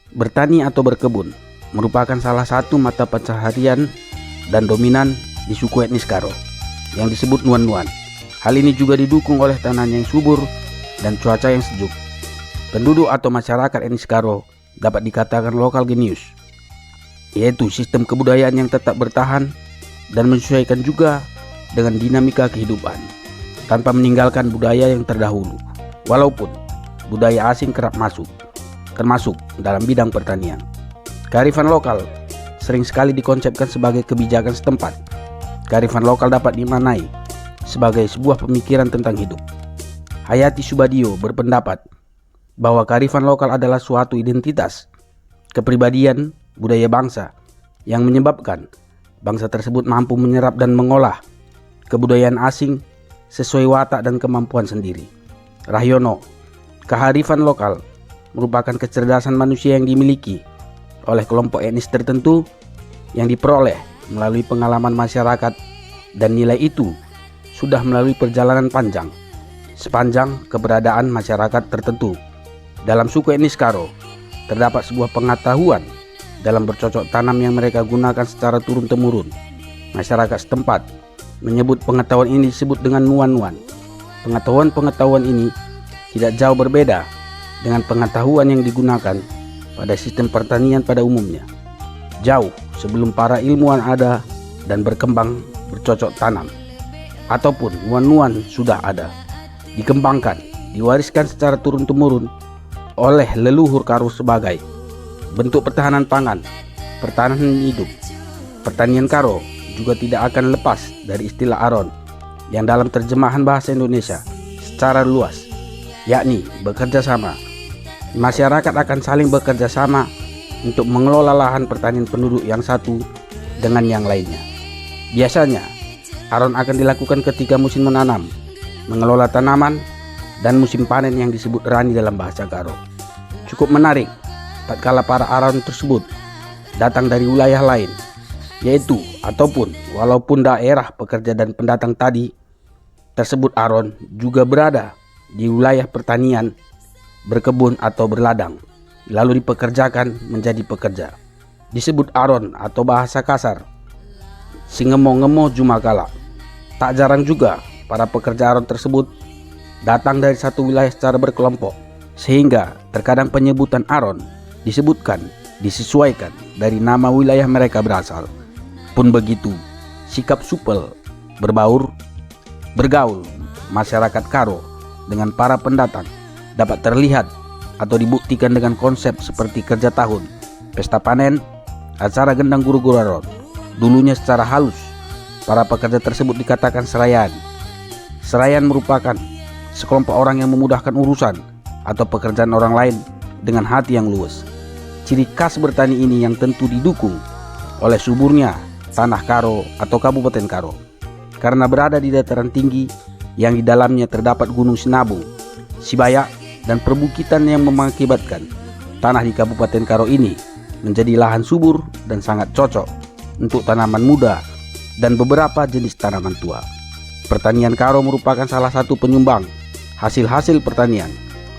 Bertani atau berkebun merupakan salah satu mata pencaharian dan dominan di suku etnis Karo yang disebut Nuan-Nuan. Hal ini juga didukung oleh tanah yang subur dan cuaca yang sejuk. Penduduk atau masyarakat etnis Karo dapat dikatakan lokal genius, yaitu sistem kebudayaan yang tetap bertahan dan menyesuaikan juga dengan dinamika kehidupan tanpa meninggalkan budaya yang terdahulu. Walaupun budaya asing kerap masuk, termasuk dalam bidang pertanian. Kearifan lokal sering sekali dikonsepkan sebagai kebijakan setempat. Kearifan lokal dapat dimaknai sebagai sebuah pemikiran tentang hidup. Hayati Subadio berpendapat bahwa kearifan lokal adalah suatu identitas, kepribadian, budaya bangsa yang menyebabkan bangsa tersebut mampu menyerap dan mengolah kebudayaan asing sesuai watak dan kemampuan sendiri. Rahyono, kearifan lokal merupakan kecerdasan manusia yang dimiliki oleh kelompok etnis tertentu yang diperoleh melalui pengalaman masyarakat, dan nilai itu sudah melalui perjalanan panjang sepanjang keberadaan masyarakat tertentu. Dalam suku etnis Karo terdapat sebuah pengetahuan dalam bercocok tanam yang mereka gunakan secara turun-temurun. Masyarakat setempat menyebut pengetahuan ini disebut dengan Nuan-Nuan. Pengetahuan ini tidak jauh berbeda dengan pengetahuan yang digunakan pada sistem pertanian pada umumnya. Jauh sebelum para ilmuwan ada dan berkembang bercocok tanam, ataupun Nuan-Nuan sudah ada, dikembangkan, diwariskan secara turun-temurun oleh leluhur Karo sebagai bentuk pertahanan pangan, pertahanan hidup. Pertanian Karo juga tidak akan lepas dari istilah aron yang dalam terjemahan bahasa Indonesia secara luas, yakni bekerja sama. Masyarakat akan saling bekerja sama untuk mengelola lahan pertanian penduduk yang satu dengan yang lainnya. Biasanya, aron akan dilakukan ketika musim menanam, mengelola tanaman, dan musim panen yang disebut rani dalam bahasa Karo. Cukup menarik tatkala para aron tersebut datang dari wilayah lain, yaitu ataupun walaupun daerah pekerja dan pendatang tadi tersebut aron juga berada di wilayah pertanian, berkebun atau berladang, lalu dipekerjakan menjadi pekerja. Disebut aron atau bahasa kasar singemo-ngemo jumakala. Tak jarang juga para pekerja aron tersebut datang dari satu wilayah secara berkelompok, sehingga terkadang penyebutan aron disebutkan disesuaikan dari nama wilayah mereka berasal. Pun begitu, sikap supel, bergaul masyarakat Karo dengan para pendatang dapat terlihat atau dibuktikan dengan konsep seperti kerja tahun, pesta panen, acara gendang guru-guru aron. Dulunya secara halus, para pekerja tersebut dikatakan serayan. Serayan merupakan sekelompok orang yang memudahkan urusan atau pekerjaan orang lain dengan hati yang luwes. Ciri khas bertani ini yang tentu didukung oleh suburnya tanah Karo atau Kabupaten Karo, karena berada di dataran tinggi yang di dalamnya terdapat Gunung Sinabung, Sibayak, dan perbukitan yang mengakibatkan tanah di Kabupaten Karo ini menjadi lahan subur dan sangat cocok untuk tanaman muda dan beberapa jenis tanaman tua. Pertanian Karo merupakan salah satu penyumbang hasil-hasil pertanian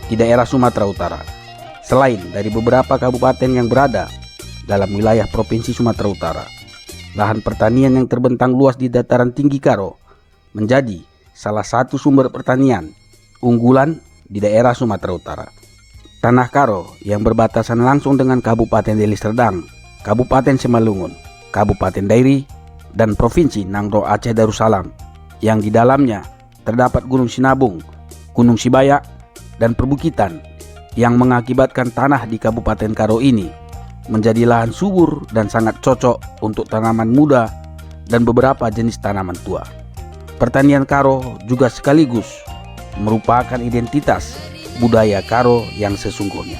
di daerah Sumatera Utara, selain dari beberapa kabupaten yang berada dalam wilayah Provinsi Sumatera Utara. Lahan pertanian yang terbentang luas di dataran tinggi Karo menjadi salah satu sumber pertanian unggulan di daerah Sumatera Utara. Tanah Karo yang berbatasan langsung dengan Kabupaten Deli Serdang, Kabupaten Simalungun, Kabupaten Dairi, dan Provinsi Nangro Aceh Darussalam, yang di dalamnya terdapat Gunung Sinabung, Gunung Sibayak, dan perbukitan yang mengakibatkan tanah di Kabupaten Karo ini menjadi lahan subur dan sangat cocok untuk tanaman muda dan beberapa jenis tanaman tua. Pertanian Karo juga sekaligus merupakan identitas budaya Karo yang sesungguhnya.